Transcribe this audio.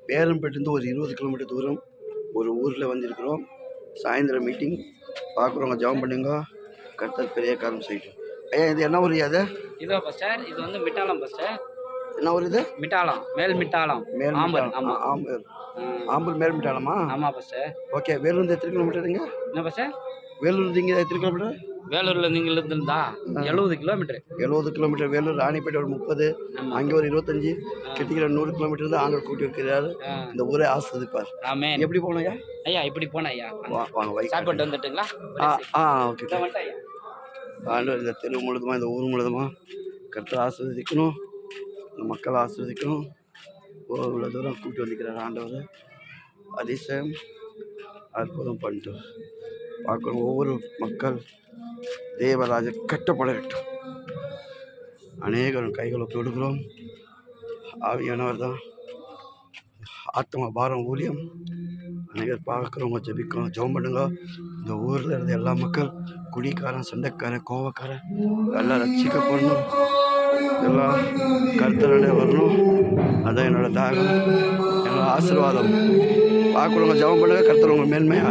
பேரம்பேட்டிலேருந்து ஒரு 20 கிலோமீட்டர் தூரம் ஒரு ஊரில் வந்திருக்கிறோம். சாயந்தரம் மீட்டிங் பார்க்குறவங்க ஜெபம் பண்ணுங்க. கர்த்தர் பெரிய காரியம் செய்யட்டும். ஐயா, இது என்ன ஊர் அது? இதோ பாஸ்டர், இது வந்து மிட்டாலம் பாஸ்டர். என்ன ஊர் இது? மிட்டாலம், மேல் மிட்டாலம். மேல் ஆம்பல். ஆமா, ஆம்பல். ஆம்பல் மேல் மிட்டாலமா? ஆமா பாஸ்டர். ஓகே. வேலூர்லேருந்து எத்தனை கிலோமீட்டருங்க? என்ன பாஸ்டர்? வேலூர்லேருந்து இங்கே எத்தனை கிலோமீட்டர்? வேலூர்ல நீங்க இருந்தா 70 கிலோமீட்டர். 70 கிலோமீட்டர். வேலூர் ராணிப்பேட்டை ஒரு 30, அங்கே ஒரு 25, கிட்டத்தட்ட 100 கிலோமீட்டர் தான் ஆண்டவர் கூட்டி வைக்கிறாரு. இந்த ஊரே ஆஸ்வதிப்பார். ஆமென். எப்படி போனோம் ஐயா? ஐயா இப்படி போன ஐயா. வாங்க வை. சாப்பிட்டு வந்துட்டுங்களா? ஓகே. ஆண்டவர் இந்த தெரு முழுதுமா, இந்த ஊர் முழுதுமா கர்த்தர் ஆஸ்வதிக்கணும், இந்த மக்களை ஆஸ்வதிக்கணும். இவ்வளோ தூரம் கூட்டி வந்துக்கிறார் ஆண்டவர். அதிசயம் அற்புதம் பண்ணிட்டு பார்க்கணும். ஒவ்வொரு மக்கள் தேவராஜ கட்டப்பட வேண்டும். அநேகரும் கைகளை தொடுக்கிறோம். ஆவியானவர் தான் ஆத்ம பாரம் ஊழியம். அநேகர் பார்க்குறவங்க ஜெபிக்கணும், ஜெபம் பண்ணுங்க. இந்த ஊரில் இருந்த எல்லா மக்கள், குடிக்காரன், சண்டைக்காரன், கோவக்காரன் எல்லாம் ரட்சிக்கப்படணும். எல்லாம் கர்த்தரோட வரணும். அதான் என்னோட தாகம், என்னோட ஆசீர்வாதம். பார்க்குறவங்க ஜெபம் பண்ணுங்க. கர்த்தர் உங்கள் மேன்மையா